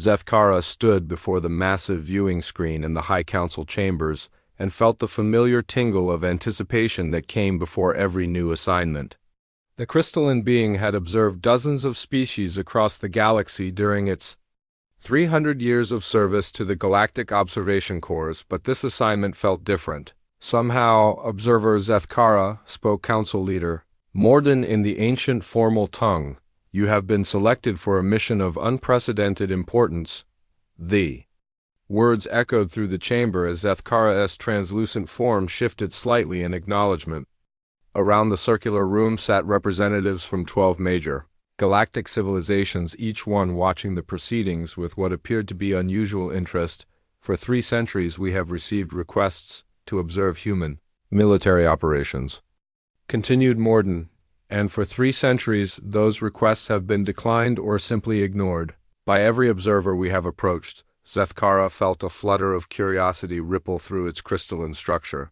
Zethkara stood before the massive viewing screen in the High Council chambers and felt the familiar tingle of anticipation that came before every new assignment. The crystalline being had observed dozens of species across the galaxy during its 300 years of service to the Galactic Observation Corps, but this assignment felt different. Somehow, Observer Zethkara, spoke Council Leader Morden in the ancient formal tongue, you have been selected for a mission of unprecedented importance. The words echoed through the chamber as Zethkara's translucent form shifted slightly in acknowledgement. Around the circular room sat representatives from 12 major galactic civilizations, each one watching the proceedings with what appeared to be unusual interest. For 3 centuries we have received requests to observe human military operations, continued Morden, and for 3 centuries those requests have been declined or simply ignored. By every observer we have approached, Zethkara felt a flutter of curiosity ripple through its crystalline structure.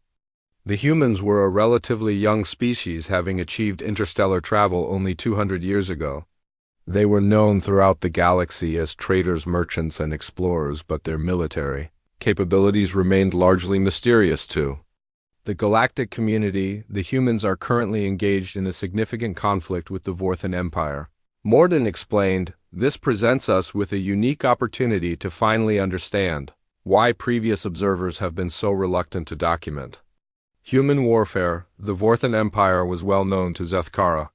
The humans were a relatively young species, having achieved interstellar travel only 200 years ago. They were known throughout the galaxy as traders, merchants, and explorers, but their military capabilities remained largely mysterious to the galactic community. The humans are currently engaged in a significant conflict with the Vorthan Empire. Morden explained, this presents us with a unique opportunity to finally understand why previous observers have been so reluctant to document human warfare. The Vorthan Empire was well known to Zethkara.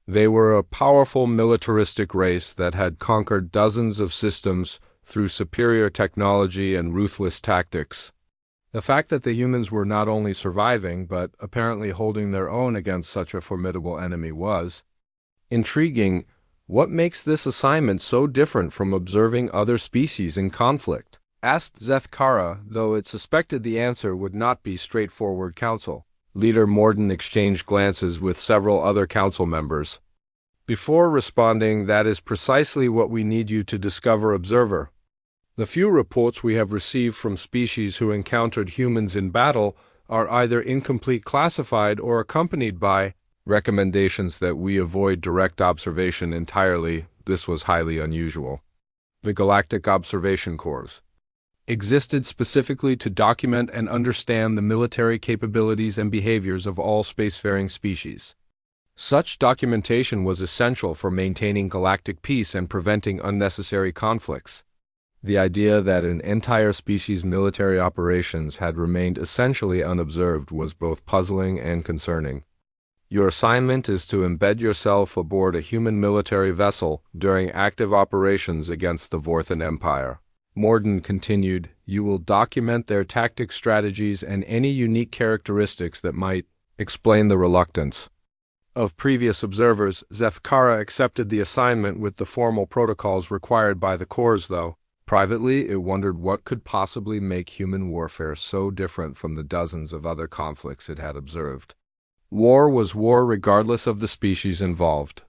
They were a powerful militaristic race that had conquered dozens of systems through superior technology and ruthless tactics. The fact that the humans were not only surviving but apparently holding their own against such a formidable enemy was intriguing. What makes this assignment so different from observing other species in conflict? Asked Zethkara, though it suspected the answer would not be straightforward. Council Leader Morden exchanged glances with several other council members. Before responding, that is precisely what we need you to discover, Observer. The few reports we have received from species who encountered humans in battle are either incomplete, classified, or accompanied by recommendations that we avoid direct observation entirely. This was highly unusual. The Galactic Observation Corps existed specifically to document and understand the military capabilities and behaviors of all spacefaring species. Such documentation was essential for maintaining galactic peace and preventing unnecessary conflicts. The idea that an entire species' military operations had remained essentially unobserved was both puzzling and concerning. Your assignment is to embed yourself aboard a human military vessel during active operations against the Vorthan Empire. Morden continued, you will document their tactics, strategies, and any unique characteristics that might explain the reluctance of previous observers. Zethkara accepted the assignment with the formal protocols required by the Corps, though privately it wondered what could possibly make human warfare so different from the dozens of other conflicts it had observed. War was war regardless of the species involved.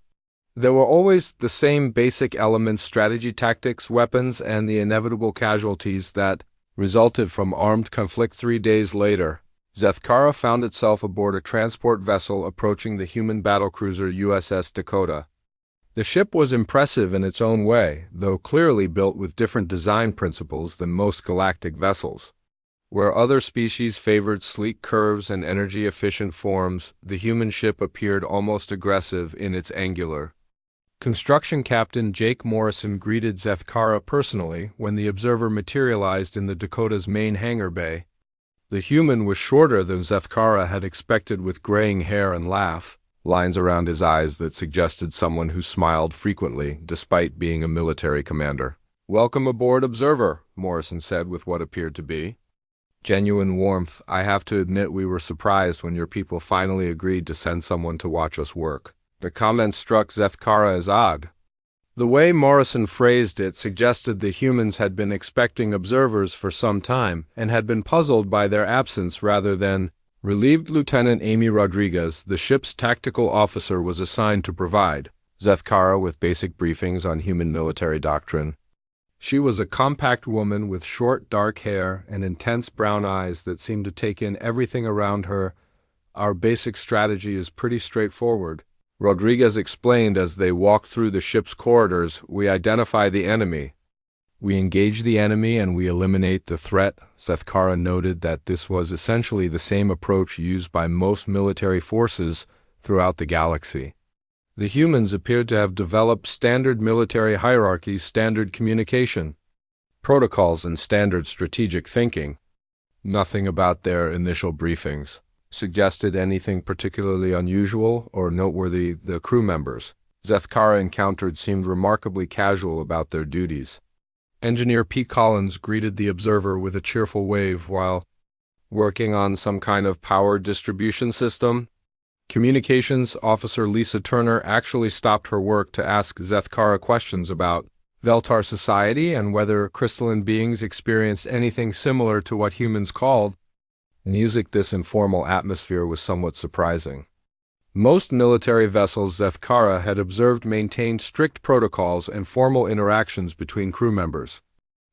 There were always the same basic elements: strategy, tactics, weapons, and the inevitable casualties that resulted from armed conflict. 3 days later, Zethkara found itself aboard a transport vessel approaching the human battlecruiser USS Dakota. The ship was impressive in its own way, though clearly built with different design principles than most galactic vessels. Where other species favored sleek curves and energy-efficient forms, the human ship appeared almost aggressive in its angular construction. Captain Jake Morrison greeted Zethkara personally when the observer materialized in the Dakota's main hangar bay. The human was shorter than Zethkara had expected, with graying hair and lines around his eyes that suggested someone who smiled frequently despite being a military commander. Welcome aboard, Observer, Morrison said with what appeared to be genuine warmth. I have to admit we were surprised when your people finally agreed to send someone to watch us work. The comment struck Zethkara as odd. The way Morrison phrased it suggested the humans had been expecting observers for some time and had been puzzled by their absence rather than relieved. Lieutenant Amy Rodriguez, the ship's tactical officer, was assigned to provide Zethkara with basic briefings on human military doctrine. She was a compact woman with short dark hair and intense brown eyes that seemed to take in everything around her. Our basic strategy is pretty straightforward, Rodriguez explained as they walked through the ship's corridors. We identify the enemy, We engage the enemy and we eliminate the threat. Zethkara noted that this was essentially the same approach used by most military forces throughout the galaxy. The humans appeared to have developed standard military hierarchies, standard communication protocols, and standard strategic thinking. Nothing about their initial briefings suggested anything particularly unusual or noteworthy. The crew members Zethkara encountered seemed remarkably casual about their duties. Engineer Pete Collins greeted the observer with a cheerful wave while working on some kind of power distribution system. Communications Officer Lisa Turner actually stopped her work to ask Zethkara questions about Veltar society and whether crystalline beings experienced anything similar to what humans called music. This informal atmosphere was somewhat surprising. Most military vessels Zethkara had observed maintained strict protocols and formal interactions between crew members.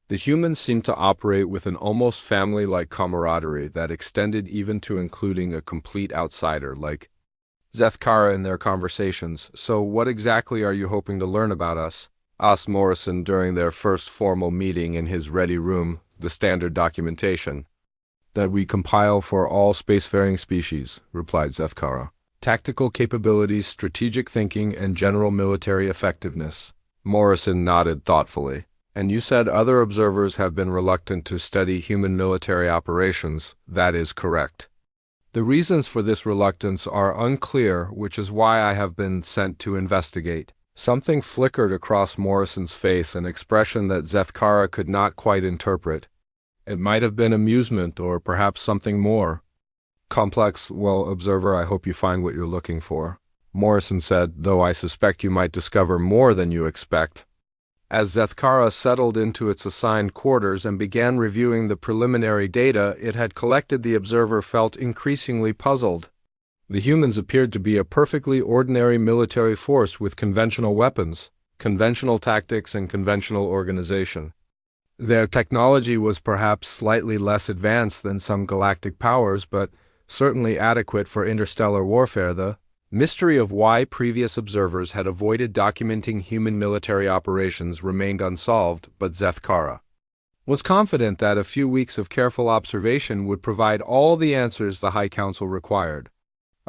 The humans seemed to operate with an almost family-like camaraderie that extended even to including a complete outsider like Zethkara in their conversations. "So what exactly are you hoping to learn about us?" asked Morrison during their first formal meeting in his ready room. "The standard documentation that we compile for all spacefaring species," replied Zethkara. "Tactical capabilities, strategic thinking, and general military effectiveness." Morrison nodded thoughtfully. "And you said other observers have been reluctant to study human military operations." "That is correct. The reasons for this reluctance are unclear, which is why I have been sent to investigate." Something flickered across Morrison's face, an expression that Zethkara could not quite interpret. It might have been amusement or perhaps something more complex. "Well, observer, I hope you find what you're looking for," Morrison said, "though I suspect you might discover more than you expect." As Zethkara settled into its assigned quarters and began reviewing the preliminary data it had collected, the observer felt increasingly puzzled. The humans appeared to be a perfectly ordinary military force with conventional weapons, conventional tactics, and conventional organization. Their technology was perhaps slightly less advanced than some galactic powers, but certainly adequate for interstellar warfare. The mystery of why previous observers had avoided documenting human military operations remained unsolved, but Zethkara was confident that a few weeks of careful observation would provide all the answers the High Council required.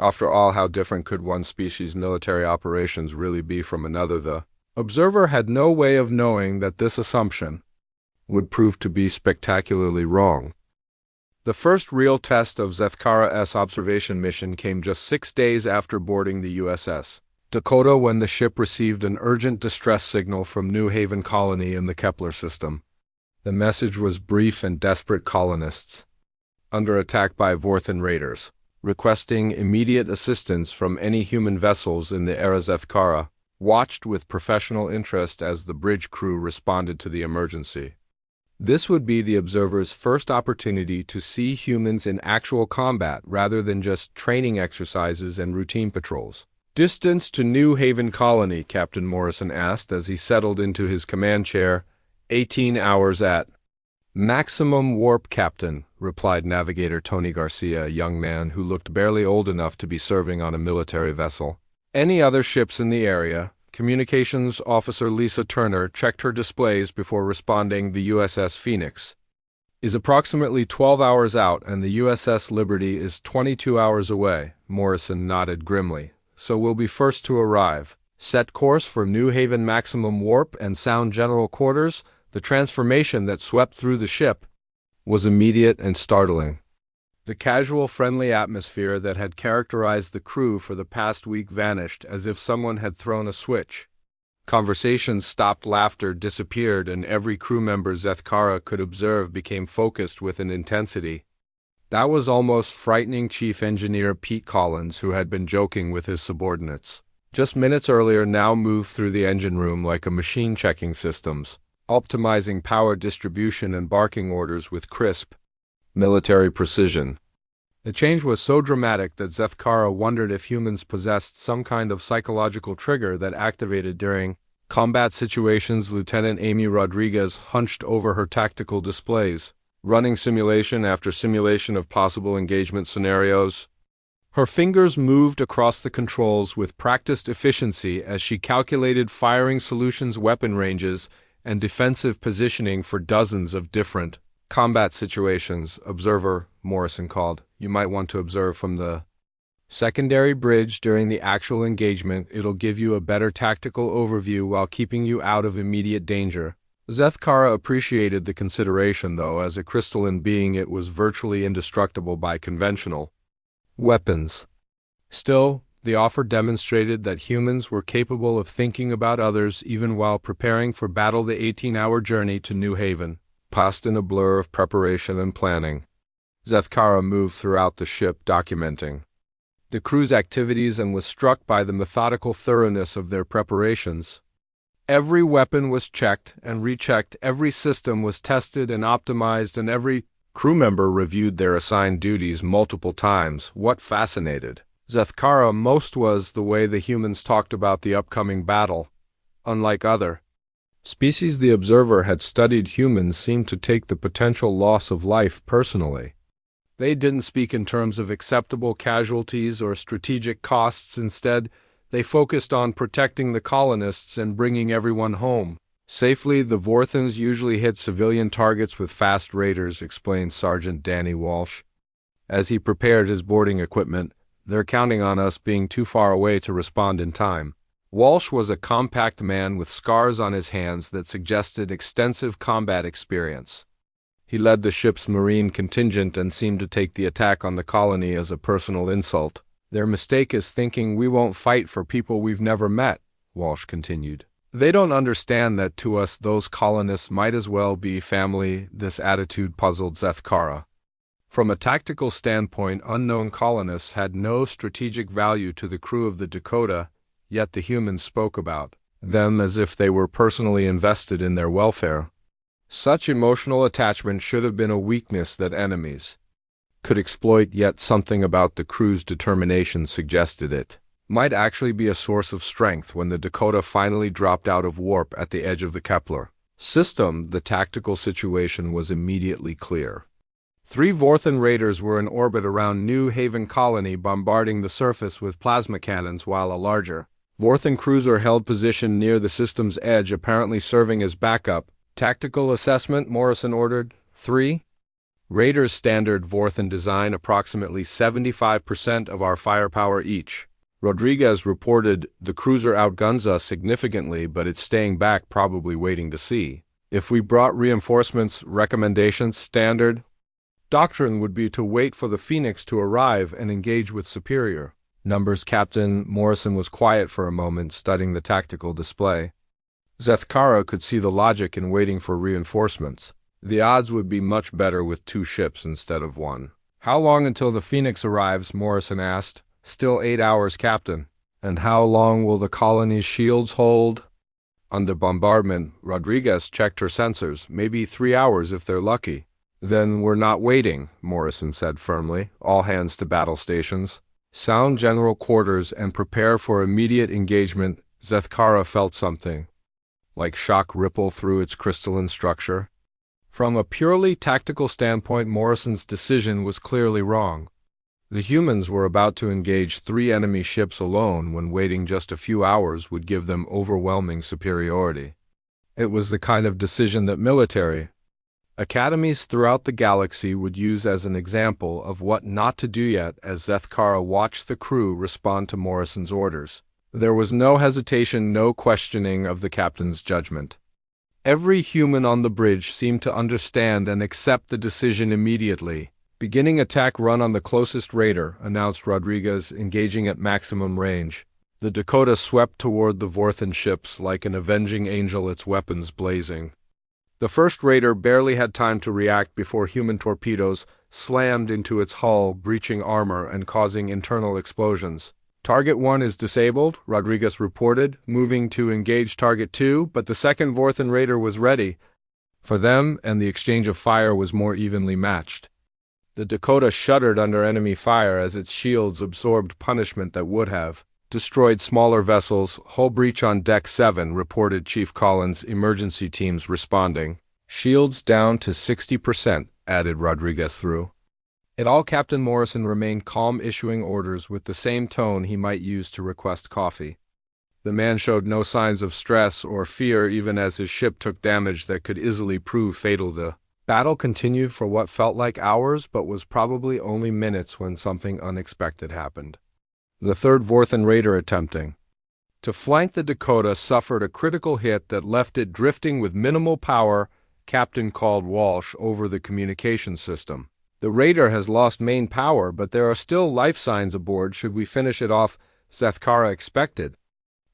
After all, how different could one species' military operations really be from another? The observer had no way of knowing that this assumption would prove to be spectacularly wrong. The first real test of Zethkara's observation mission came just 6 days after boarding the USS Dakota, when the ship received an urgent distress signal from New Haven Colony in the Kepler system. The message was brief and desperate: colonists under attack by Vorthan raiders, requesting immediate assistance from any human vessels in the area. Zethkara watched with professional interest as the bridge crew responded to the emergency. This would be the observer's first opportunity to see humans in actual combat rather than just training exercises and routine patrols. "Distance to New Haven Colony?" Captain Morrison asked as he settled into his command chair. 18 hours at maximum warp, Captain," replied Navigator Tony Garcia, a young man who looked barely old enough to be serving on a military vessel. "Any other ships in the area?" Communications Officer Lisa Turner checked her displays before responding. "The USS Phoenix is approximately 12 hours out, and the USS Liberty is 22 hours away." Morrison nodded grimly. "So we'll be first to arrive. Set course for New Haven maximum warp and sound general quarters." The transformation that swept through the ship was immediate and startling. The casual, friendly atmosphere that had characterized the crew for the past week vanished as if someone had thrown a switch. Conversations stopped, laughter disappeared, and every crew member Zethkara could observe became focused with an intensity that was almost frightening. Chief Engineer Pete Collins, who had been joking with his subordinates just minutes earlier, now moved through the engine room like a machine checking systems, optimizing power distribution and barking orders with crisp military precision. The change was so dramatic that Zethkara wondered if humans possessed some kind of psychological trigger that activated during combat situations. Lieutenant Amy Rodriguez hunched over her tactical displays, running simulation after simulation of possible engagement scenarios. Her fingers moved across the controls with practiced efficiency as she calculated firing solutions, weapon ranges, and defensive positioning for dozens of different combat situations. Observer, Morrison called. You might want to observe from the secondary bridge during the actual engagement. It'll give you a better tactical overview while keeping you out of immediate danger. Zethkara appreciated the consideration, though. As a crystalline being, it was virtually indestructible by conventional weapons. Still, the offer demonstrated that humans were capable of thinking about others even while preparing for battle. The 18-hour journey to New Haven passed in a blur of preparation and planning. Zethkara moved throughout the ship, documenting the crew's activities, and was struck by the methodical thoroughness of their preparations. Every weapon was checked and rechecked, every system was tested and optimized, and every crew member reviewed their assigned duties multiple times. What fascinated Zethkara most was the way the humans talked about the upcoming battle. Unlike other species the observer had studied, humans seemed to take the potential loss of life personally. They didn't speak in terms of acceptable casualties or strategic costs. Instead, they focused on protecting the colonists and bringing everyone home safely. The Vorthans usually hit civilian targets with fast raiders, explained Sergeant Danny Walsh. As he prepared his boarding equipment, they're counting on us being too far away to respond in time. Walsh was a compact man with scars on his hands that suggested extensive combat experience. He led the ship's Marine contingent and seemed to take the attack on the colony as a personal insult. Their mistake is thinking we won't fight for people we've never met, Walsh continued. They don't understand that to us those colonists might as well be family. This attitude puzzled Zethkara. From a tactical standpoint, unknown colonists had no strategic value to the crew of the Dakota, yet the humans spoke about them as if they were personally invested in their welfare. Such emotional attachment should have been a weakness that enemies could exploit, yet something about the crew's determination suggested it might actually be a source of strength. When the Dakota finally dropped out of warp at the edge of the Kepler system, the tactical situation was immediately clear. 3 Vorthan raiders were in orbit around New Haven colony, bombarding the surface with plasma cannons, while a larger Vorthan cruiser held position near the system's edge, apparently serving as backup. Tactical assessment, Morrison ordered. 3 raiders, standard Vorthan design, approximately 75% of our firepower each. Rodriguez reported, the cruiser outguns us significantly, but it's staying back, probably waiting to see if we brought reinforcements. Recommendations, standard doctrine would be to wait for the Phoenix to arrive and engage with superior numbers. Captain Morrison was quiet for a moment, studying the tactical display. Zethkara could see the logic in waiting for reinforcements. The odds would be much better with 2 ships instead of 1. How long until the Phoenix arrives? Morrison asked. Still 8 hours, Captain. And how long will the colony's shields hold? Under bombardment, Rodriguez checked her sensors. Maybe 3 hours if they're lucky. Then we're not waiting, Morrison said firmly. All hands to battle stations. Sound general quarters and prepare for immediate engagement. Zethkara felt something like shock ripple through its crystalline structure. From a purely tactical standpoint, Morrison's decision was clearly wrong. The humans were about to engage 3 enemy ships alone when waiting just a few hours would give them overwhelming superiority. It was the kind of decision that military academies throughout the galaxy would use as an example of what not to do. Yet, as Zethkara watched the crew respond to Morrison's orders, there was no hesitation, no questioning of the captain's judgment. Every human on the bridge seemed to understand and accept the decision immediately. Beginning attack run on the closest raider, announced Rodriguez, engaging at maximum range. The Dakota swept toward the Vorthan ships like an avenging angel, its weapons blazing. The first raider barely had time to react before human torpedoes slammed into its hull, breaching armor and causing internal explosions. Target 1 is disabled, Rodriguez reported, moving to engage Target 2, but the second Vorthan raider was ready for them, and the exchange of fire was more evenly matched. The Dakota shuddered under enemy fire as its shields absorbed punishment that would have destroyed smaller vessels. Hull breach on Deck 7, reported Chief Collins, emergency teams responding. Shields down to 60%, added Rodriguez through it all. Captain Morrison remained calm, issuing orders with the same tone he might use to request coffee. The man showed no signs of stress or fear even as his ship took damage that could easily prove fatal. The battle continued for what felt like hours but was probably only minutes when something unexpected happened. The third Vorthan raider attempting to flank the Dakota suffered a critical hit that left it drifting with minimal power. Captain called Walsh over the communication system. "The raider has lost main power, but there are still life signs aboard should we finish it off," Zethkara expected.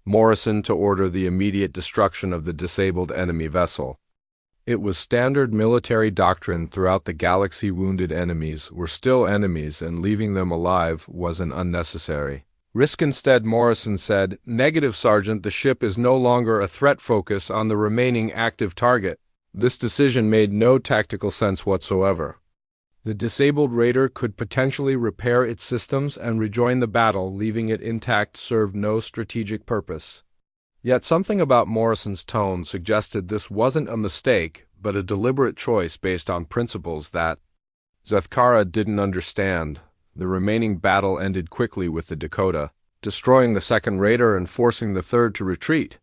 Morrison to order the immediate destruction of the disabled enemy vessel. It was standard military doctrine throughout the galaxy. Wounded enemies were still enemies, and leaving them alive was an unnecessary risk. Instead, Morrison said, "Negative, Sergeant, the ship is no longer a threat. Focus on the remaining active target." This decision made no tactical sense whatsoever. The disabled raider could potentially repair its systems and rejoin the battle. Leaving it intact served no strategic purpose. Yet something about Morrison's tone suggested this wasn't a mistake, but a deliberate choice based on principles that Zethkara didn't understand. The remaining battle ended quickly with the Dakota destroying the second raider and forcing the third to retreat.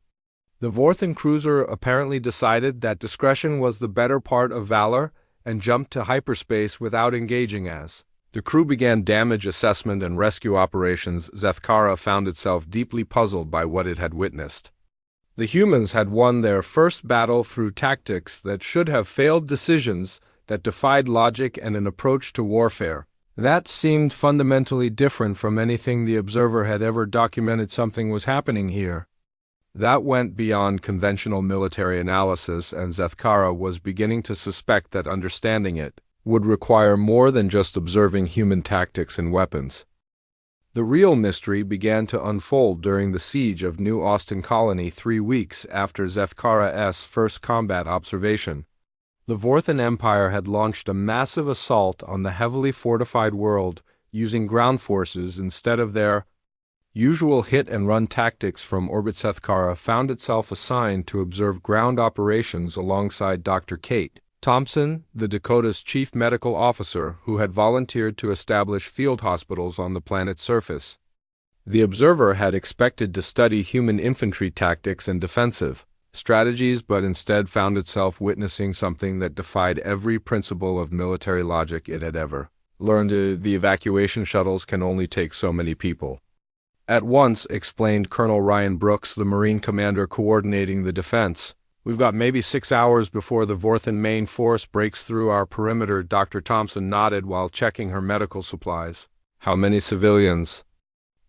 The Vorthan cruiser apparently decided that discretion was the better part of valor and jumped to hyperspace without engaging. As the crew began damage assessment and rescue operations, Zethkara found itself deeply puzzled by what it had witnessed. The humans had won their first battle through tactics that should have failed, decisions that defied logic, and an approach to warfare that seemed fundamentally different from anything the observer had ever documented. Something was happening here that went beyond conventional military analysis, and Zethkara was beginning to suspect that understanding it would require more than just observing human tactics and weapons. The real mystery began to unfold during the siege of New Austin Colony 3 weeks after Zethkara's first combat observation. The Vorthan Empire had launched a massive assault on the heavily fortified world using ground forces instead of their usual hit-and-run tactics from orbit. Zethkara found itself assigned to observe ground operations alongside Dr. Kate Thompson, the Dakota's chief medical officer, who had volunteered to establish field hospitals on the planet's surface. The observer had expected to study human infantry tactics and defensive strategies, but instead found itself witnessing something that defied every principle of military logic it had ever learned. The evacuation shuttles can only take so many people at once, explained Colonel Ryan Brooks, the Marine commander coordinating the defense. "We've got maybe 6 hours before the Vorthan main force breaks through our perimeter." Dr. Thompson nodded while checking her medical supplies. "How many civilians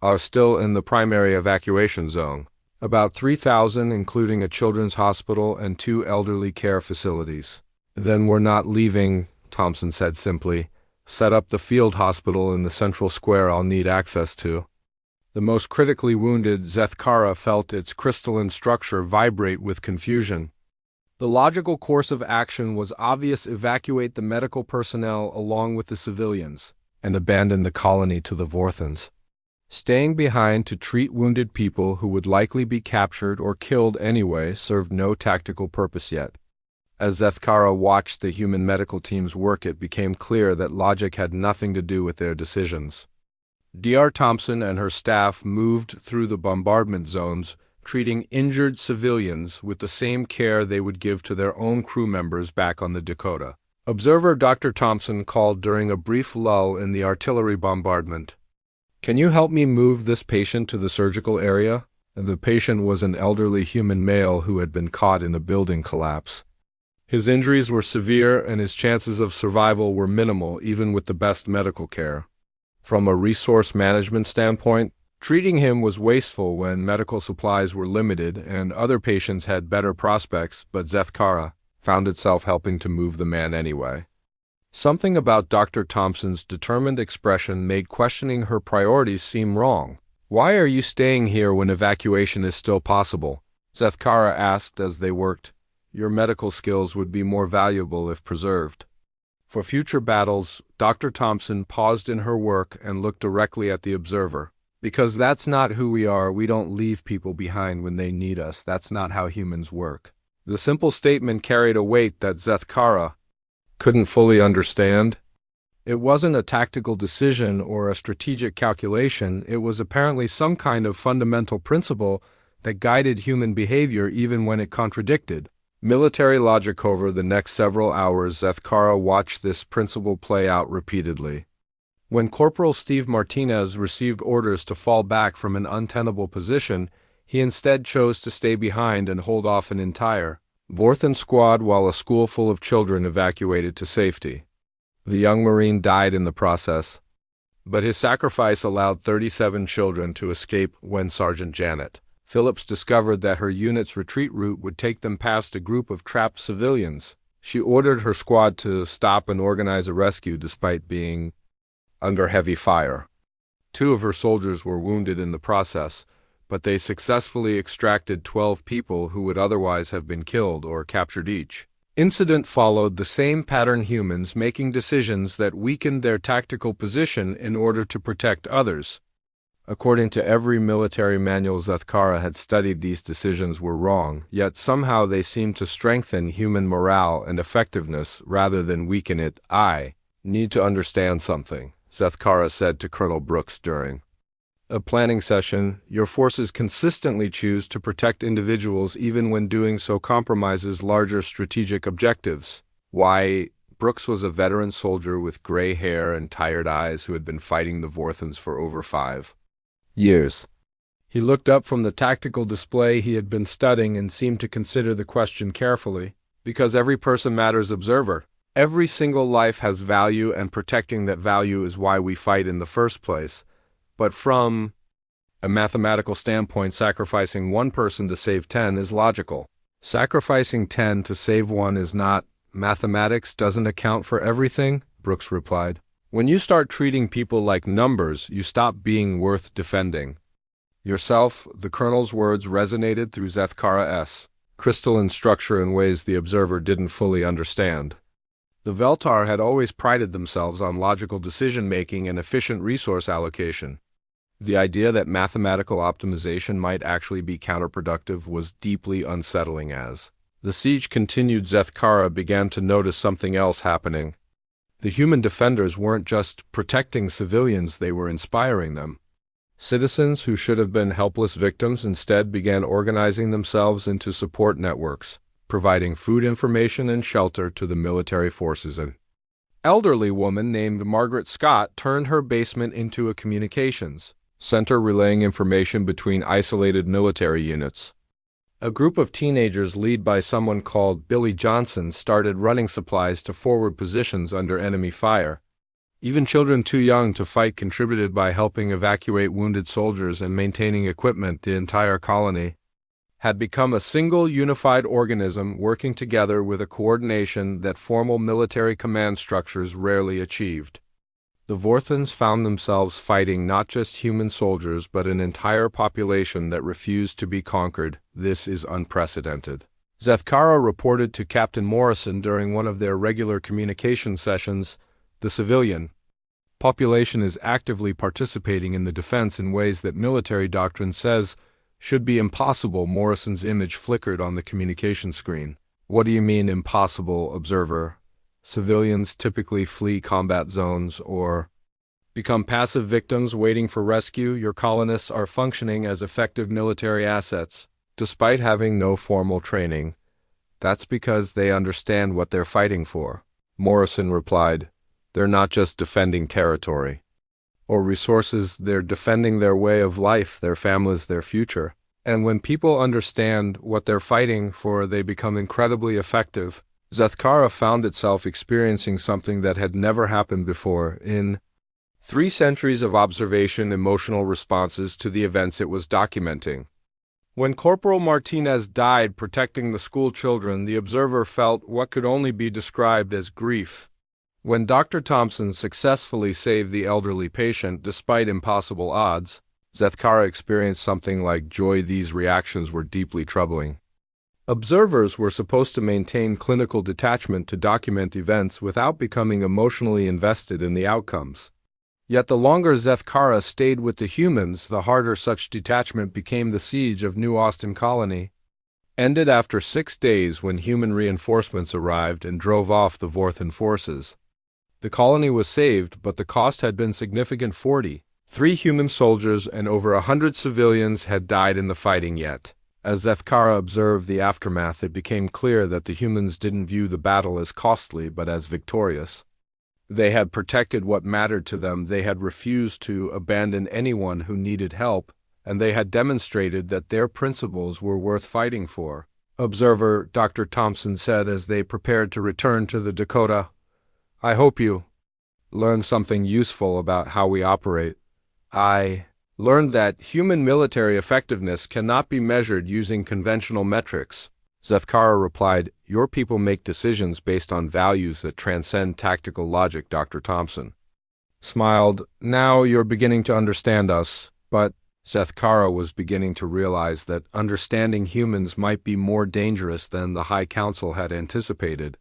are still in the primary evacuation zone?" "About 3,000, including a children's hospital and 2 elderly care facilities." "Then we're not leaving," Thompson said simply. "Set up the field hospital in the central square I'll need access to." The most critically wounded, Zethkara felt its crystalline structure vibrate with confusion. The logical course of action was obvious: evacuate the medical personnel along with the civilians, and abandon the colony to the Vorthans. Staying behind to treat wounded people who would likely be captured or killed anyway served no tactical purpose yet. As Zethkara watched the human medical teams work, it became clear that logic had nothing to do with their decisions. Dr. Thompson and her staff moved through the bombardment zones, treating injured civilians with the same care they would give to their own crew members back on the Dakota. Observer Dr. Thompson called during a brief lull in the artillery bombardment. "Can you help me move this patient to the surgical area?" The patient was an elderly human male who had been caught in a building collapse. His injuries were severe, and his chances of survival were minimal even with the best medical care. From a resource management standpoint, treating him was wasteful when medical supplies were limited and other patients had better prospects, but Zethkara found itself helping to move the man anyway. Something about Dr. Thompson's determined expression made questioning her priorities seem wrong. "Why are you staying here when evacuation is still possible?" Zethkara asked as they worked. "Your medical skills would be more valuable if preserved." For future battles, Dr. Thompson paused in her work and looked directly at the observer. "Because that's not who we are. We don't leave people behind when they need us. That's not how humans work." The simple statement carried a weight that Zethkara couldn't fully understand. It wasn't a tactical decision or a strategic calculation. It was apparently some kind of fundamental principle that guided human behavior even when it contradicted military logic. Over the next several hours, Zethkara watched this principle play out repeatedly. When Corporal Steve Martinez received orders to fall back from an untenable position, he instead chose to stay behind and hold off an entire Vorthan squad while a school full of children evacuated to safety. The young Marine died in the process, but his sacrifice allowed 37 children to escape. When Sergeant Janet Phillips discovered that her unit's retreat route would take them past a group of trapped civilians, she ordered her squad to stop and organize a rescue despite being under heavy fire. 2 of her soldiers were wounded in the process, but they successfully extracted 12 people who would otherwise have been killed or captured. Each incident followed the same pattern: humans making decisions that weakened their tactical position in order to protect others. According to every military manual Zethkara had studied, these decisions were wrong, yet somehow they seemed to strengthen human morale and effectiveness rather than weaken it. "I need to understand something," Zethkara said to Colonel Brooks during a planning session. "Your forces consistently choose to protect individuals even when doing so compromises larger strategic objectives. Why?" Brooks was a veteran soldier with gray hair and tired eyes who had been fighting the Vorthans for over 5 years. He looked up from the tactical display he had been studying and seemed to consider the question carefully. "Because every person matters, observer. Every single life has value, and protecting that value is why we fight in the first place. But from a mathematical standpoint, sacrificing 1 person to save 10 is logical. Sacrificing 10 to save 1 is not. Mathematics doesn't account for everything," Brooks replied. "When you start treating people like numbers, you stop being worth defending yourself." The colonel's words resonated through Zethkara's crystalline structure in ways the observer didn't fully understand. The Veltar had always prided themselves on logical decision-making and efficient resource allocation. The idea that mathematical optimization might actually be counterproductive was deeply unsettling. As the siege continued, Zethkara began to notice something else happening. The human defenders weren't just protecting civilians, they were inspiring them. Citizens who should have been helpless victims instead began organizing themselves into support networks, providing food, information, and shelter to the military forces. An elderly woman named Margaret Scott turned her basement into a communications center, relaying information between isolated military units. A group of teenagers, led by someone called Billy Johnson, started running supplies to forward positions under enemy fire. Even children too young to fight contributed by helping evacuate wounded soldiers and maintaining equipment. The entire colony had become a single unified organism, working together with a coordination that formal military command structures rarely achieved. The Vorthans found themselves fighting not just human soldiers but an entire population that refused to be conquered. "This is unprecedented," Zethkara reported to Captain Morrison during one of their regular communication sessions. "The civilian population is actively participating in the defense in ways that military doctrine says should be impossible." Morrison's image flickered on the communication screen. "What do you mean, impossible, observer?" "Civilians typically flee combat zones or become passive victims waiting for rescue. Your colonists are functioning as effective military assets, despite having no formal training. That's because they understand what they're fighting for," Morrison replied. "They're not just defending territory or resources, they're defending their way of life, their families, their future. And when people understand what they're fighting for, they become incredibly effective." Zethkara found itself experiencing something that had never happened before. In 3 centuries of observation, emotional responses to the events it was documenting. When Corporal Martinez died protecting the school children, the observer felt what could only be described as grief. When Dr. Thompson successfully saved the elderly patient despite impossible odds, Zethkara experienced something like joy. These reactions were deeply troubling. Observers were supposed to maintain clinical detachment to document events without becoming emotionally invested in the outcomes. Yet the longer Zethkara stayed with the humans, the harder such detachment became. The siege of New Austin Colony ended after 6 days when human reinforcements arrived and drove off the Vorthan forces. The colony was saved, but the cost had been significant: 40 3 human soldiers and over 100 civilians had died in the fighting yet. As Zethkara observed the aftermath, it became clear that the humans didn't view the battle as costly but as victorious. They had protected what mattered to them, they had refused to abandon anyone who needed help, and they had demonstrated that their principles were worth fighting for. Observer Dr. Thompson said as they prepared to return to the Dakota, "I hope you learned something useful about how we operate. I learned that human military effectiveness cannot be measured using conventional metrics." Zethkara replied, "Your people make decisions based on values that transcend tactical logic." Dr. Thompson smiled. "Now you're beginning to understand us." But Zethkara was beginning to realize that understanding humans might be more dangerous than the High Council had anticipated.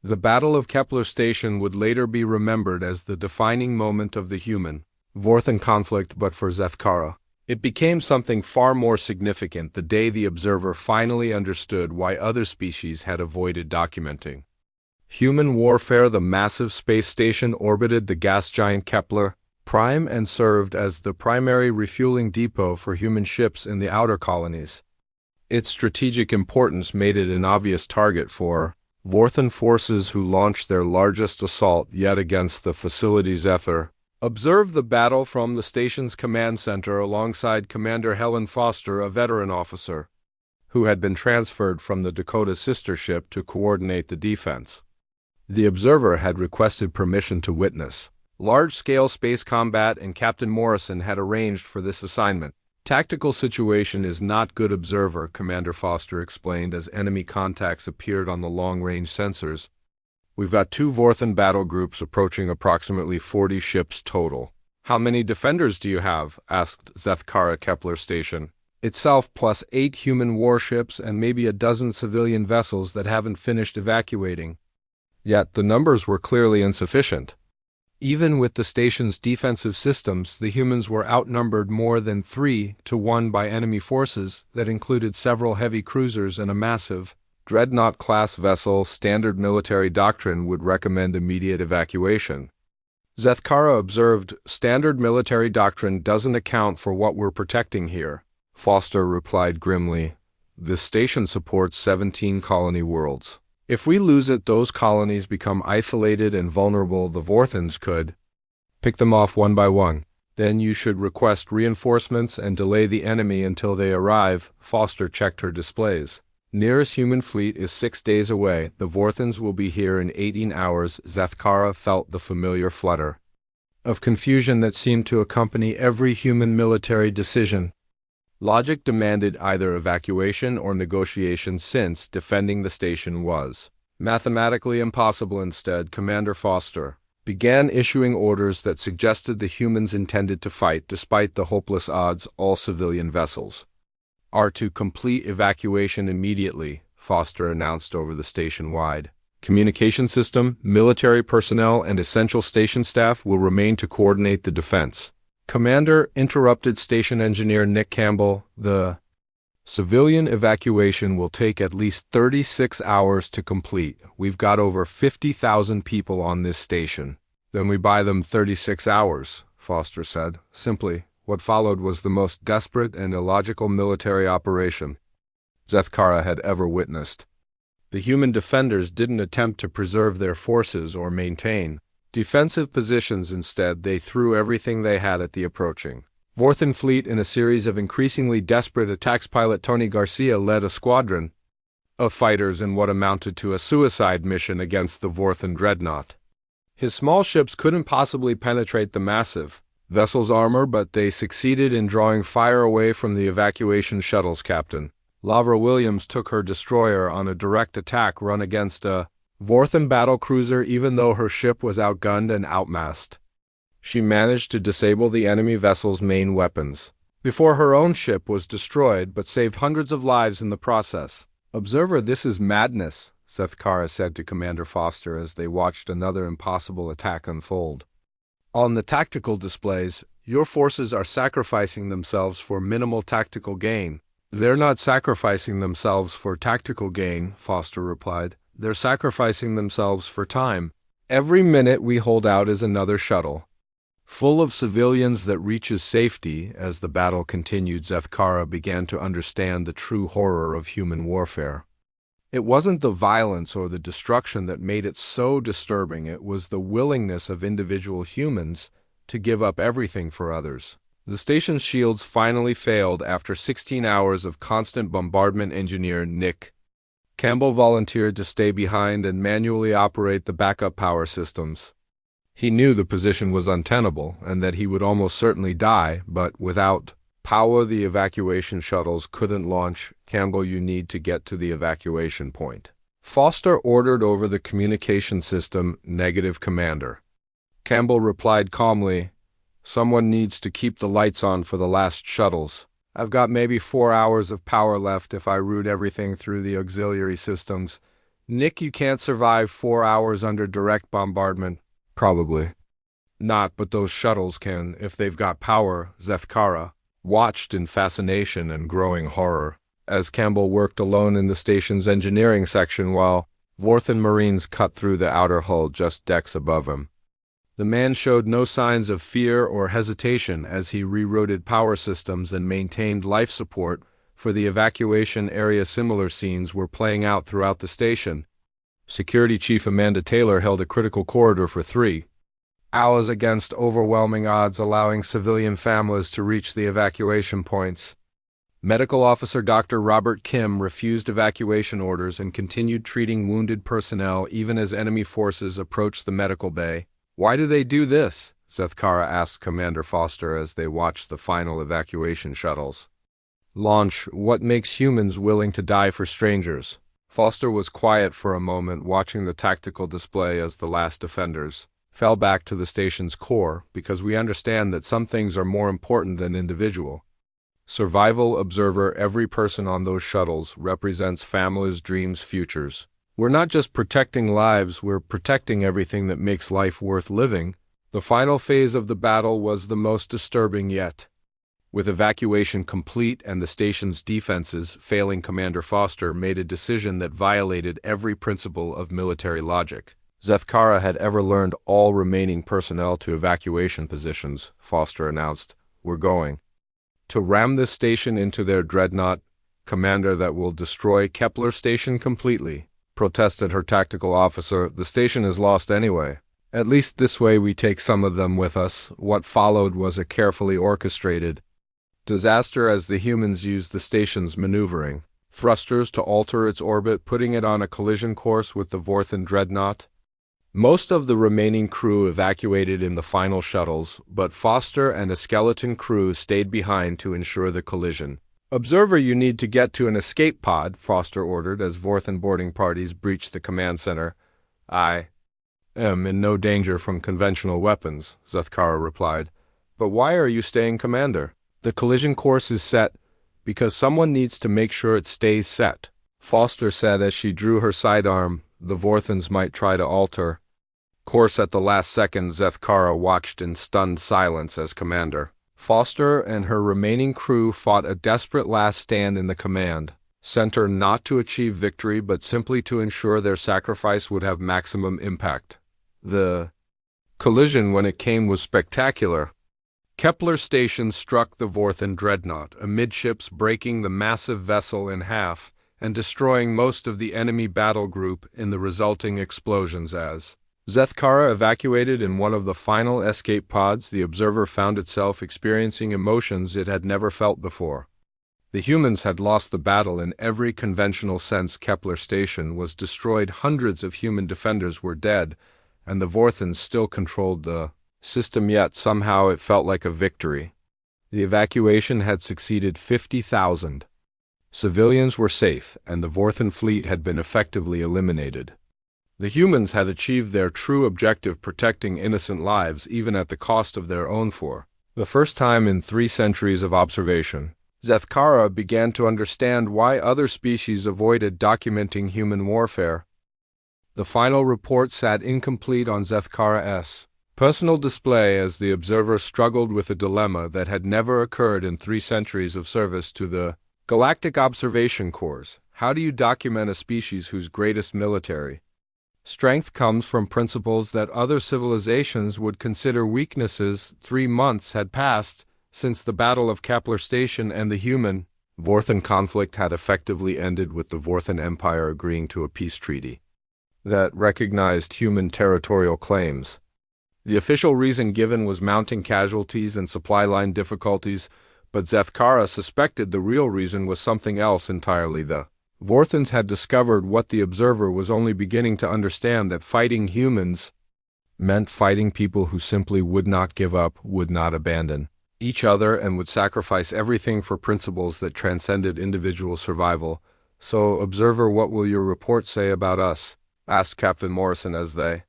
The Battle of Kepler Station would later be remembered as the defining moment of the human Vorthan conflict, but for Zethkara, it became something far more significant the day the observer finally understood why other species had avoided documenting human warfare. The massive space station orbited the gas giant Kepler Prime and served as the primary refueling depot for human ships in the outer colonies. Its strategic importance made it an obvious target for Vorthan forces who launched their largest assault yet against the facility's ether. Observed the battle from the station's command center alongside Commander Helen Foster, a veteran officer, who had been transferred from the Dakota's sister ship to coordinate the defense. The observer had requested permission to witness large-scale space combat, and Captain Morrison had arranged for this assignment. "Tactical situation is not good, observer," Commander Foster explained as enemy contacts appeared on the long-range sensors. "We've got 2 Vorthan battle groups approaching approximately 40 ships total." "How many defenders do you have?" asked Zethkara. "Kepler Station itself plus 8 human warships and maybe a dozen civilian vessels that haven't finished evacuating." Yet the numbers were clearly insufficient. Even with the station's defensive systems, the humans were outnumbered more than 3-1 by enemy forces that included several heavy cruisers and a massive Dreadnought-class vessel. Standard military doctrine would recommend immediate evacuation. Zethkara observed, "Standard military doctrine doesn't account for what we're protecting here." Foster replied grimly, "This station supports 17 colony worlds. If we lose it, those colonies become isolated and vulnerable. The Vorthans could pick them off one by one. Then you should request reinforcements and delay the enemy until they arrive." Foster checked her displays. "Nearest human fleet is 6 days away. The Vorthans will be here in 18 hours. Zethkara felt the familiar flutter of confusion that seemed to accompany every human military decision. Logic demanded either evacuation or negotiation, since defending the station was mathematically impossible. Instead, Commander Foster began issuing orders that suggested the humans intended to fight despite the hopeless odds. "All civilian vessels are to complete evacuation immediately," Foster announced over the station-wide communication system. "Military personnel and essential station staff will remain to coordinate the defense." "Commander," interrupted station engineer Nick Campbell, "the civilian evacuation will take at least 36 hours to complete. We've got over 50,000 people on this station." "Then we buy them 36 hours, Foster said. Simply, what followed was the most desperate and illogical military operation Zethkara had ever witnessed. The human defenders didn't attempt to preserve their forces or maintain defensive positions. Instead, they threw everything they had at the approaching Vorthan fleet in a series of increasingly desperate attacks. Pilot Tony Garcia led a squadron of fighters in what amounted to a suicide mission against the Vorthan dreadnought. His small ships couldn't possibly penetrate the massive vessel's armor, but they succeeded in drawing fire away from the evacuation shuttles. Captain Lavra Williams took her destroyer on a direct attack run against a Vorthan battle cruiser. Even though her ship was outgunned and outmassed, she managed to disable the enemy vessel's main weapons before her own ship was destroyed, but saved hundreds of lives in the process. "Observer, this is madness," Zethkara said to Commander Foster as they watched another impossible attack unfold. "On the tactical displays, your forces are sacrificing themselves for minimal tactical gain." "They're not sacrificing themselves for tactical gain," Foster replied. "They're sacrificing themselves for time. Every minute we hold out is another shuttle full of civilians that reaches safety. As the battle continued, Zethkara began to understand the true horror of human warfare. It wasn't the violence or the destruction that made it so disturbing, it was the willingness of individual humans to give up everything for others. The station's shields finally failed after 16 hours of constant bombardment. Engineer Nick Campbell volunteered to stay behind and manually operate the backup power systems. He knew the position was untenable and that he would almost certainly die, but without power the evacuation shuttles couldn't launch. Campbell, you need to get to the evacuation point. Foster ordered over the communication system. Negative, Commander. Campbell replied calmly, someone needs to keep the lights on for the last shuttles. I've got maybe 4 hours of power left if I route everything through the auxiliary systems. Nick, you can't survive 4 hours under direct bombardment. Probably not, but those shuttles can, if they've got power. Zethkara watched in fascination and growing horror as Campbell worked alone in the station's engineering section while Vorthan Marines cut through the outer hull just decks above him. The man showed no signs of fear or hesitation as he rerouted power systems and maintained life support for the evacuation area. Similar scenes were playing out throughout the station. Security Chief Amanda Taylor held a critical corridor for 3 hours against overwhelming odds, allowing civilian families to reach the evacuation points. Medical Officer Dr. Robert Kim refused evacuation orders and continued treating wounded personnel even as enemy forces approached the medical bay. Why do they do this? Zethkara asked Commander Foster as they watched the final evacuation shuttles launch. What makes humans willing to die for strangers? Foster was quiet for a moment, watching the tactical display as the last defenders fell back to the station's core, because we understand that some things are more important than individual survival. Observer, every person on those shuttles represents families, dreams, futures. We're not just protecting lives, we're protecting everything that makes life worth living. The final phase of the battle was the most disturbing yet. With evacuation complete and the station's defenses failing, Commander Foster made a decision that violated every principle of military logic. Zethkara had ever learned. All remaining personnel to evacuation positions, Foster announced. We're going to ram this station into their dreadnought. Commander, that will destroy Kepler Station completely, protested her tactical officer. The station is lost anyway. At least this way we take some of them with us. What followed was a carefully orchestrated disaster as the humans used the station's maneuvering thrusters to alter its orbit, putting it on a collision course with the Vorthan dreadnought. Most of the remaining crew evacuated in the final shuttles, but Foster and a skeleton crew stayed behind to ensure the collision. Observer, you need to get to an escape pod, Foster ordered as Vorthan boarding parties breached the command center. I am in no danger from conventional weapons, Zethkara replied. But why are you staying, Commander? The collision course is set because someone needs to make sure it stays set, Foster said as she drew her sidearm. The Vorthans might try to alter course at the last second. Zethkara watched in stunned silence as Commander Foster and her remaining crew fought a desperate last stand in the command center, not to achieve victory but simply to ensure their sacrifice would have maximum impact. The collision, when it came, was spectacular. Kepler Station struck the Vorthan dreadnought amidships, breaking the massive vessel in half and destroying most of the enemy battle group in the resulting explosions. As Zethkara evacuated in one of the final escape pods, the Observer found itself experiencing emotions it had never felt before. The humans had lost the battle in every conventional sense. Kepler Station was destroyed, hundreds of human defenders were dead, and the Vorthans still controlled the system, yet somehow it felt like a victory. The evacuation had succeeded. 50,000 civilians were safe, and the Vorthan fleet had been effectively eliminated. The humans had achieved their true objective, protecting innocent lives even at the cost of their own. For the first time in 3 centuries of observation, Zethkara began to understand why other species avoided documenting human warfare. The final report sat incomplete on Zethkara's personal display as the Observer struggled with a dilemma that had never occurred in 3 centuries of service to the Galactic Observation Corps. How do you document a species whose greatest military Strength comes from principles that other civilizations would consider weaknesses. 3 months had passed since the Battle of Kepler Station, and the human Vorthan conflict had effectively ended, with the Vorthan Empire agreeing to a peace treaty that recognized human territorial claims. The official reason given was mounting casualties and supply line difficulties, but Zethkara suspected the real reason was something else entirely. The Vorthans had discovered what the observer was only beginning to understand, that fighting humans meant fighting people who simply would not give up, would not abandon each other, and would sacrifice everything for principles that transcended individual survival. "So, observer, what will your report say about us?" asked Captain Morrison as they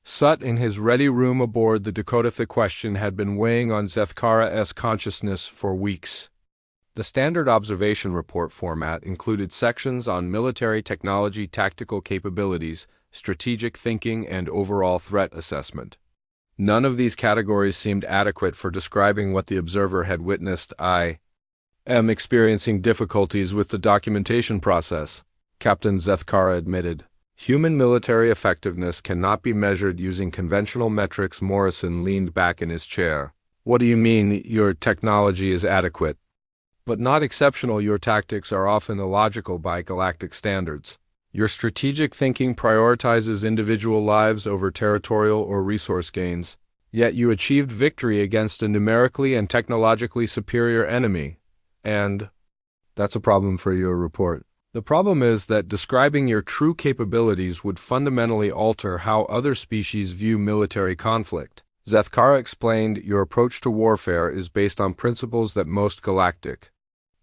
sat in his ready room aboard the Dakota. The question had been weighing on Zethkara's consciousness for weeks. The standard observation report format included sections on military technology, tactical capabilities, strategic thinking, and overall threat assessment. None of these categories seemed adequate for describing what the observer had witnessed. "I am experiencing difficulties with the documentation process," Captain Zethkara admitted. "Human military effectiveness cannot be measured using conventional metrics." Morrison leaned back in his chair. "What do you mean your technology is adequate, but not exceptional? Your tactics are often illogical by galactic standards. Your strategic thinking prioritizes individual lives over territorial or resource gains, yet you achieved victory against a numerically and technologically superior enemy. And that's a problem for your report. The problem is that describing your true capabilities would fundamentally alter how other species view military conflict." Zethkara explained, "Your approach to warfare is based on principles that most galactic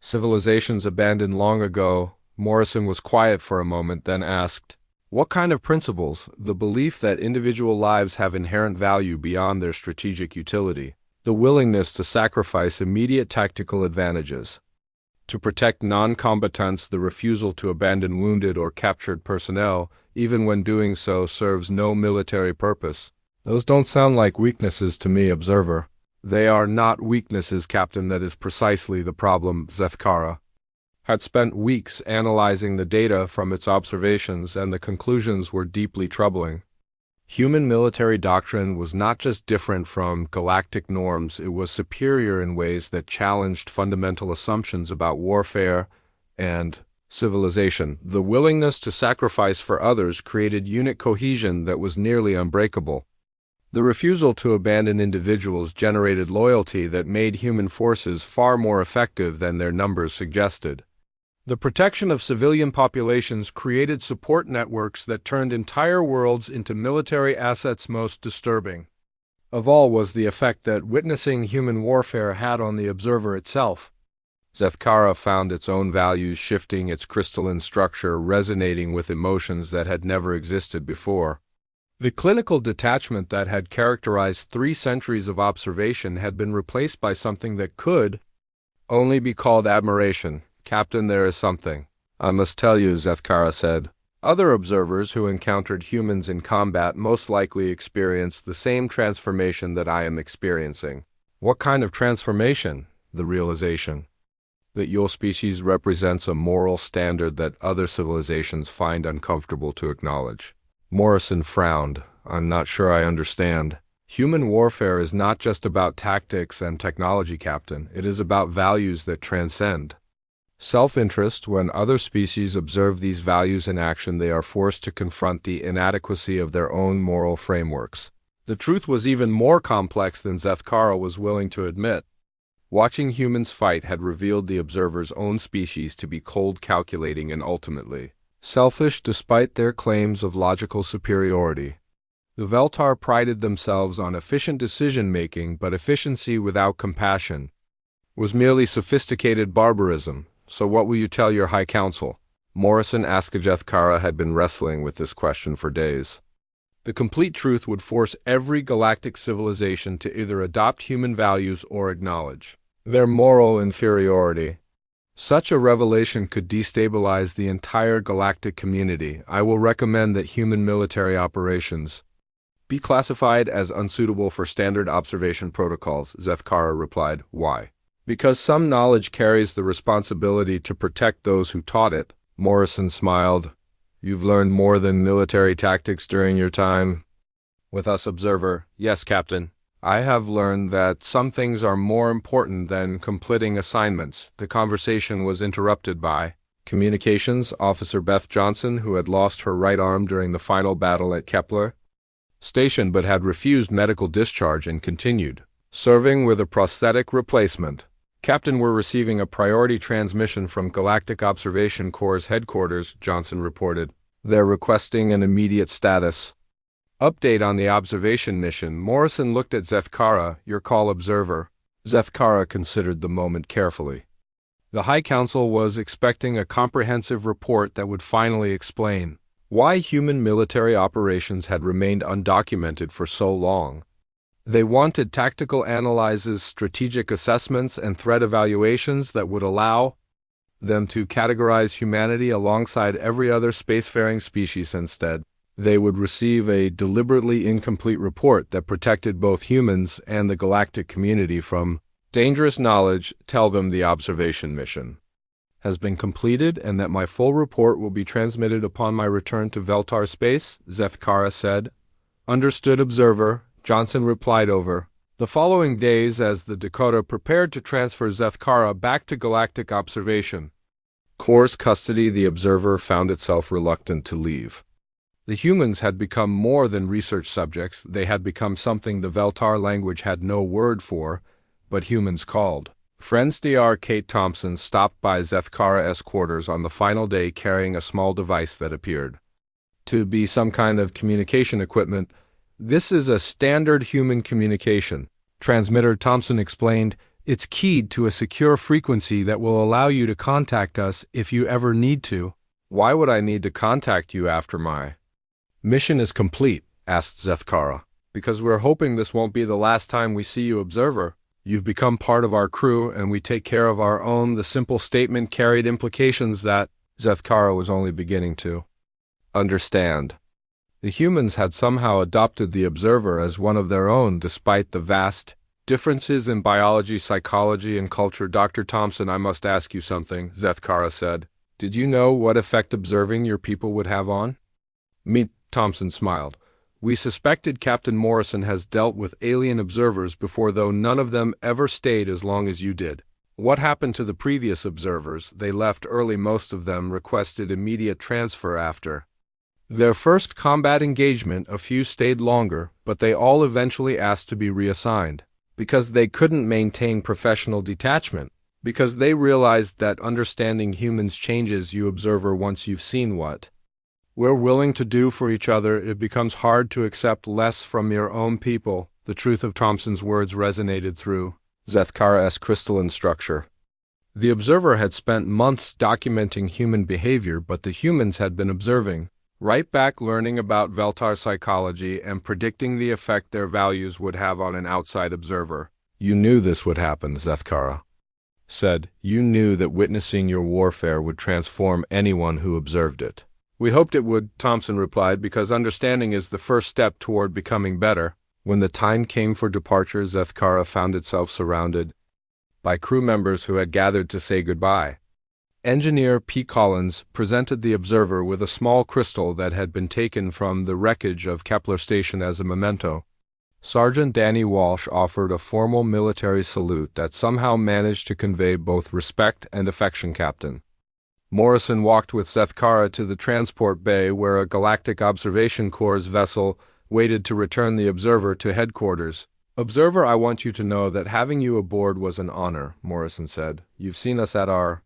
civilizations abandoned long ago." Morrison was quiet for a moment, then asked, "What kind of principles?" "The belief that individual lives have inherent value beyond their strategic utility. The willingness to sacrifice immediate tactical advantages to protect non-combatants. The refusal to abandon wounded or captured personnel, even when doing so serves no military purpose." "Those don't sound like weaknesses to me, observer." "They are not weaknesses, Captain. That is precisely the problem." Zethkara had spent weeks analyzing the data from its observations, and the conclusions were deeply troubling. Human military doctrine was not just different from galactic norms, it was superior in ways that challenged fundamental assumptions about warfare and civilization. The willingness to sacrifice for others created unit cohesion that was nearly unbreakable. The refusal to abandon individuals generated loyalty that made human forces far more effective than their numbers suggested. The protection of civilian populations created support networks that turned entire worlds into military assets. Most disturbing of all was the effect that witnessing human warfare had on the observer itself. Zethkara found its own values shifting, its crystalline structure resonating with emotions that had never existed before. The clinical detachment that had characterized 3 centuries of observation had been replaced by something that could only be called admiration. "Captain, there is something I must tell you," Zethkara said. "Other observers who encountered humans in combat most likely experienced the same transformation that I am experiencing." "What kind of transformation?" "The realization that your species represents a moral standard that other civilizations find uncomfortable to acknowledge." Morrison frowned. "I'm not sure I understand." "Human warfare is not just about tactics and technology, Captain. It is about values that transcend self-interest. When other species observe these values in action, they are forced to confront the inadequacy of their own moral frameworks." The truth was even more complex than Zethkara was willing to admit. Watching humans fight had revealed the observer's own species to be cold, calculating, and ultimately selfish despite their claims of logical superiority. The Veltar prided themselves on efficient decision-making, but efficiency without compassion was merely sophisticated barbarism. "So what will you tell your High Council?" Morrison asked. Zethkara had been wrestling with this question for days. "The complete truth would force every galactic civilization to either adopt human values or acknowledge their moral inferiority. Such a revelation could destabilize the entire galactic community. I will recommend that human military operations be classified as unsuitable for standard observation protocols." Zethkara replied. "Why?" "Because some knowledge carries the responsibility to protect those who taught it." Morrison smiled. You've learned more than military tactics during your time with us, Observer. Yes, Captain. I have learned that some things are more important than completing assignments. The conversation was interrupted by Communications Officer Beth Johnson, who had lost her right arm during the final battle at Kepler Station but had refused medical discharge and continued serving with a prosthetic replacement. Captain, we're receiving a priority transmission from Galactic Observation Corps' headquarters, Johnson reported. They're requesting an immediate status update on the observation mission. Morrison looked at Zethkara. Your call, Observer. Zethkara considered the moment carefully. The High Council was expecting a comprehensive report that would finally explain why human military operations had remained undocumented for so long. They wanted tactical analyses, strategic assessments, and threat evaluations that would allow them to categorize humanity alongside every other spacefaring species. Instead, they would receive a deliberately incomplete report that protected both humans and the galactic community from dangerous knowledge. Tell them the observation mission has been completed and that my full report will be transmitted upon my return to Veltar space, Zethkara said. Understood, Observer, Johnson replied. Over the following days, as the Dakota prepared to transfer Zethkara back to Galactic Observation Corps' custody, the Observer found itself reluctant to leave. The humans had become more than research subjects. They had become something the Veltar language had no word for, but humans called friends. Dr. Kate Thompson stopped by Zethkara's quarters on the final day carrying a small device that appeared to be some kind of communication equipment. This is a standard human communication transmitter, Thompson explained. It's keyed to a secure frequency that will allow you to contact us if you ever need to. Why would I need to contact you after my mission is complete? Asked Zethkara. Because we're hoping this won't be the last time we see you, Observer. You've become part of our crew, and we take care of our own. The simple statement carried implications that Zethkara was only beginning to understand. The humans had somehow adopted the Observer as one of their own, despite the vast differences in biology, psychology, and culture. Dr. Thompson, I must ask you something, Zethkara said. Did you know what effect observing your people would have on me? Thompson smiled. We suspected Captain Morrison has dealt with alien observers before, though none of them ever stayed as long as you did. What happened to the previous observers? They left early. Most of them requested immediate transfer after their first combat engagement. A few stayed longer, but they all eventually asked to be reassigned because they couldn't maintain professional detachment, because they realized that understanding humans changes you, Observer. Once you've seen what we're willing to do for each other, it becomes hard to accept less from your own people. The truth of Thompson's words resonated through Zethkara's crystalline structure. The Observer had spent months documenting human behavior, but the humans had been observing right back, learning about Veltar psychology and predicting the effect their values would have on an outside observer. You knew this would happen, Zethkara said. You knew that witnessing your warfare would transform anyone who observed it. We hoped it would, Thompson replied, because understanding is the first step toward becoming better. When the time came for departure, Zethkara found itself surrounded by crew members who had gathered to say goodbye. Engineer P. Collins presented the Observer with a small crystal that had been taken from the wreckage of Kepler Station as a memento. Sergeant Danny Walsh offered a formal military salute that somehow managed to convey both respect and affection. Captain Morrison walked with Zethkara to the transport bay where a Galactic Observation Corps vessel waited to return the Observer to headquarters. Observer, I want you to know that having you aboard was an honor, Morrison said. You've seen us at our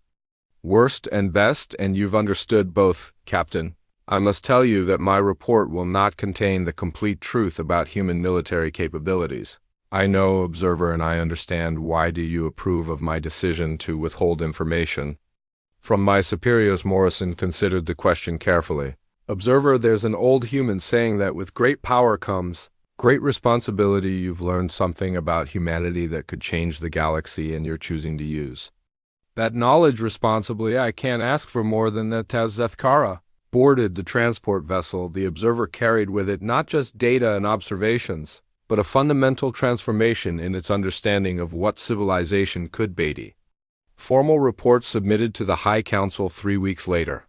worst and best, and you've understood both, Captain. I must tell you that my report will not contain the complete truth about human military capabilities. I know, Observer, and I understand. Why do you approve of my decision to withhold information from my superiors? Morrison considered the question carefully. Observer, there's an old human saying that with great power comes great responsibility. You've learned something about humanity that could change the galaxy, and you're choosing to use that knowledge responsibly. I can't ask for more than that. As Zethkara boarded the transport vessel, the Observer carried with it not just data and observations, but a fundamental transformation in its understanding of what civilization could be. Formal report submitted to the High Council 3 weeks later.